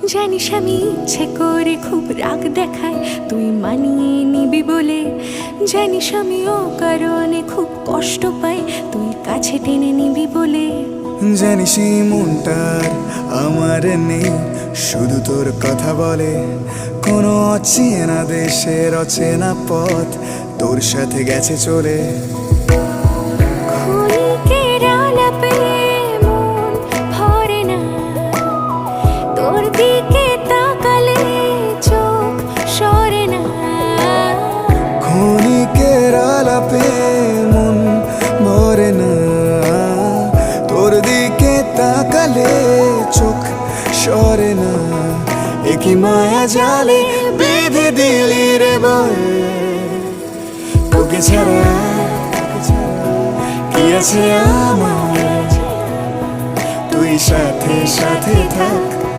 জানিস আমি ইচ্ছে করে খুব রাগ দেখায় তুই মানিয়ে নিবি বলে। জানিস আমি ও কারণে খুব কষ্ট পাই তুই কাছে টেনে নিবি বলে। জানিস এই মনটার আমার নেই, শুধু তোর কথা বলে। কোনো অচেনা দেশের অচেনা পথ তোর সাথে গেছে চলে। ক্ষণিকের আলাপে মন ভরে না, তোর দিকে তাকালে চোখ সরে না। ক্ষণিকের আলাপে মন ভরে না, তোর দিকে তাকালে চোখ সরে না। একই মায়া জালে বেঁধে দিলি রে বল, তোকে ছাড়া কি আছে আমার? তুই সাথে সাথে থাক।